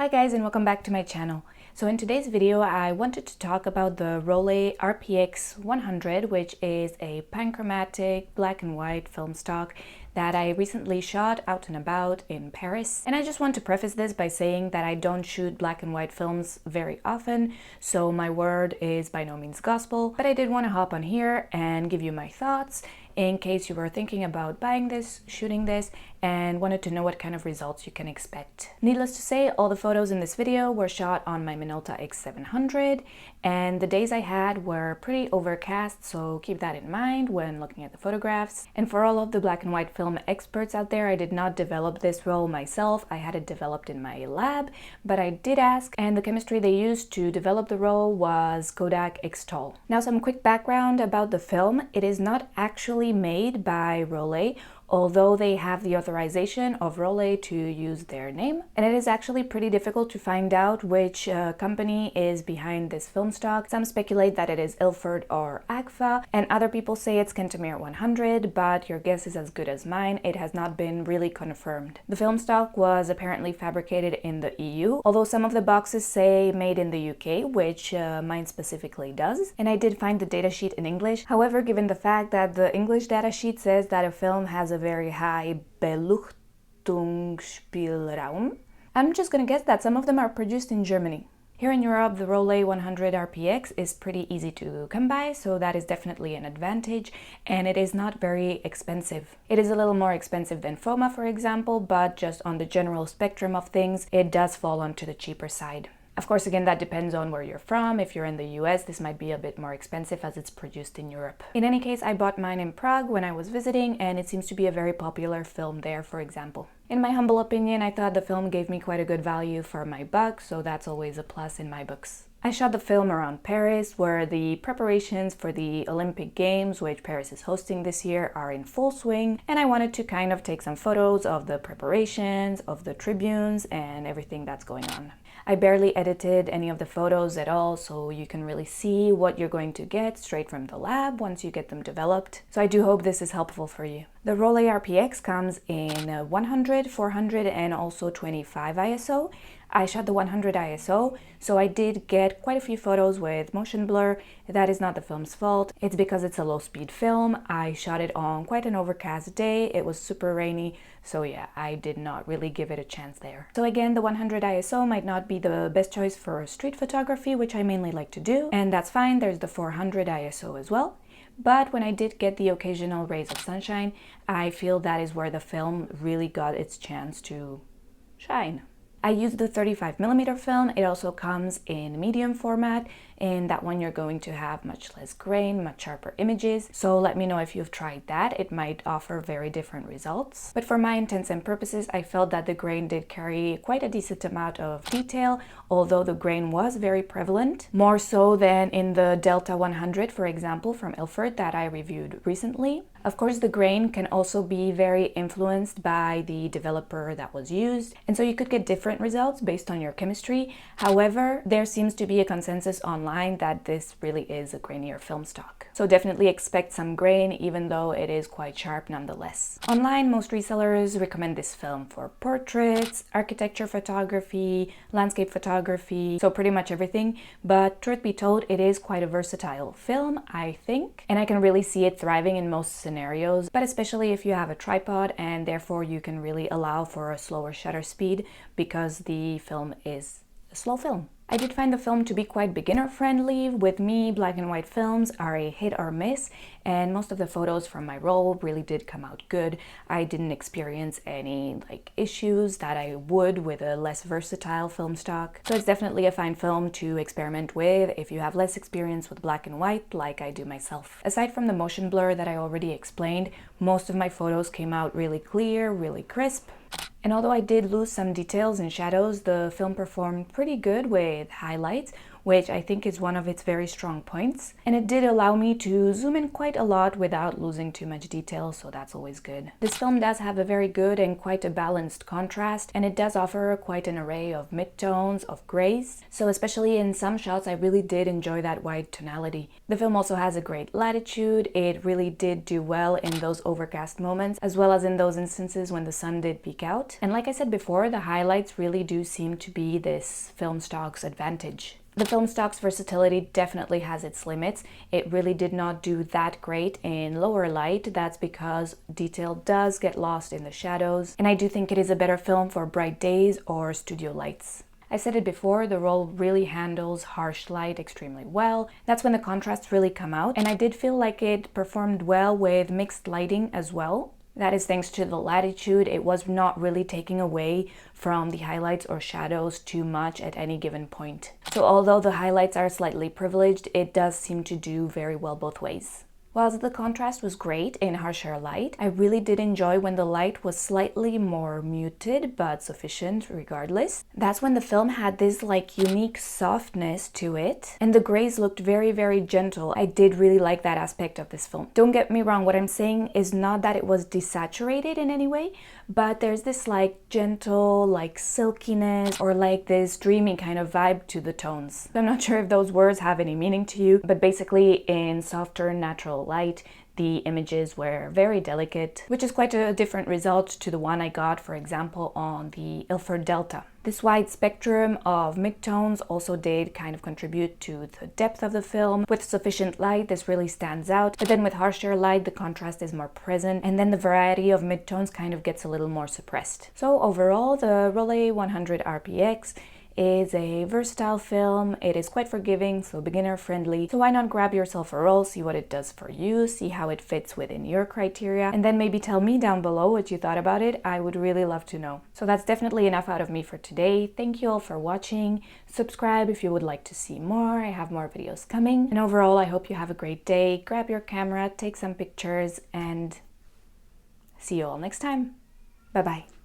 Hi guys, and welcome back to my channel. So in today's video I wanted to talk about the Rollei RPX 100, which is a panchromatic black and white film stock that I recently shot out and about in Paris. And I just want to preface this by saying that I don't shoot black and white films very often, so my word is by no means gospel, but I did want to hop on here and give you my thoughts in case you were thinking about buying this, shooting this, and wanted to know what kind of results you can expect. Needless to say, all the photos in this video were shot on my Minolta X700, and the days I had were pretty overcast, so keep that in mind when looking at the photographs. And for all of the black and white film experts out there, I did not develop this roll myself. I had it developed in my lab, but I did ask, and the chemistry they used to develop the roll was Kodak Xtol. Now, some quick background about the film. It is not actually made by Rollei, although they have the authorization of Rollei to use their name. And it is actually pretty difficult to find out which company is behind this film stock. Some speculate that it is Ilford or Agfa, and other people say it's Kentamir 100, but your guess is as good as mine. It has not been really confirmed. The film stock was apparently fabricated in the EU, although some of the boxes say made in the UK, which mine specifically does. And I did find the datasheet in English. However, given the fact that the English datasheet says that a film has a very high Beleuchtungsspielraum, I'm just gonna guess that some of them are produced in Germany. Here in Europe, the Rollei 100 RPX is pretty easy to come by, so that is definitely an advantage, and it is not very expensive. It is a little more expensive than FOMA, for example, but just on the general spectrum of things, it does fall onto the cheaper side. Of course, again, that depends on where you're from. If you're in the US, this might be a bit more expensive as it's produced in Europe. In any case, I bought mine in Prague when I was visiting, and it seems to be a very popular film there, for example. In my humble opinion, I thought the film gave me quite a good value for my buck, so that's always a plus in my books. I shot the film around Paris, where the preparations for the Olympic Games, which Paris is hosting this year, are in full swing, and I wanted to kind of take some photos of the preparations, of the tribunes, and everything that's going on. I barely edited any of the photos at all, so you can really see what you're going to get straight from the lab once you get them developed. So I do hope this is helpful for you. The Rollei RPX comes in 100, 400, and also 25 ISO. I shot the 100 ISO, so I did get quite a few photos with motion blur. That is not the film's fault. It's because it's a low-speed film. I shot it on quite an overcast day. It was super rainy, so yeah, I did not really give it a chance there. So again, the 100 ISO might not be the best choice for street photography, which I mainly like to do, and that's fine. There's the 400 ISO as well. But when I did get the occasional rays of sunshine, I feel that is where the film really got its chance to shine. I used the 35mm film. It also comes in medium format. In that one, you're going to have much less grain, much sharper images. So let me know if you've tried that. It might offer very different results. But for my intents and purposes, I felt that the grain did carry quite a decent amount of detail, although the grain was very prevalent, more so than in the Delta 100, for example, from Ilford that I reviewed recently. Of course, the grain can also be very influenced by the developer that was used, and so you could get different results based on your chemistry. However, there seems to be a consensus online that this really is a grainier film stock. So definitely expect some grain, even though it is quite sharp nonetheless. Online, most resellers recommend this film for portraits, architecture photography, landscape photography, so pretty much everything. But truth be told, it is quite a versatile film, I think, and I can really see it thriving in most scenarios, but especially if you have a tripod, and therefore you can really allow for a slower shutter speed because the film is a slow film. I did find the film to be quite beginner friendly. With me, black and white films are a hit or miss, and most of the photos from my roll really did come out good. I didn't experience any issues that I would with a less versatile film stock. So it's definitely a fine film to experiment with if you have less experience with black and white like I do myself. Aside from the motion blur that I already explained, most of my photos came out really clear, really crisp. And although I did lose some details and shadows, the film performed pretty good with highlights, which I think is one of its very strong points. And it did allow me to zoom in quite a lot without losing too much detail, so that's always good. This film does have a very good and quite a balanced contrast, and it does offer quite an array of midtones, of grays, so especially in some shots I really did enjoy that wide tonality. The film also has a great latitude. It really did do well in those overcast moments, as well as in those instances when the sun did peek out. And like I said before, the highlights really do seem to be this film stock's advantage. The film stock's versatility definitely has its limits. It really did not do that great in lower light. That's because detail does get lost in the shadows, and I do think it is a better film for bright days or studio lights. I said it before, the Roll really handles harsh light extremely well. That's when the contrasts really come out, and I did feel like it performed well with mixed lighting as well. That is thanks to the latitude. It was not really taking away from the highlights or shadows too much at any given point. So although the highlights are slightly privileged, it does seem to do very well both ways. Whilst the contrast was great in harsher light, I really did enjoy when the light was slightly more muted but sufficient regardless. That's when the film had this like unique softness to it, and the grays looked very, very gentle. I did really like that aspect of this film. Don't get me wrong, what I'm saying is not that it was desaturated in any way, but there's this like gentle, like silkiness, or like this dreamy kind of vibe to the tones. I'm not sure if those words have any meaning to you, but basically in softer, natural light, the images were very delicate, which is quite a different result to the one I got, for example, on the Ilford Delta. This wide spectrum of midtones also did kind of contribute to the depth of the film. With sufficient light, this really stands out, but then with harsher light, the contrast is more present, and then the variety of midtones kind of gets a little more suppressed. So overall, the Rollei 100 RPX is a versatile film. It is quite forgiving, so beginner friendly. So why not grab yourself a roll, see what it does for you, see how it fits within your criteria, and then maybe tell me down below what you thought about it. I would really love to know. So that's definitely enough out of me for today. Thank you all for watching. Subscribe if you would like to see more. I have more videos coming. And overall, I hope you have a great day. Grab your camera, take some pictures, and see you all next time. Bye bye.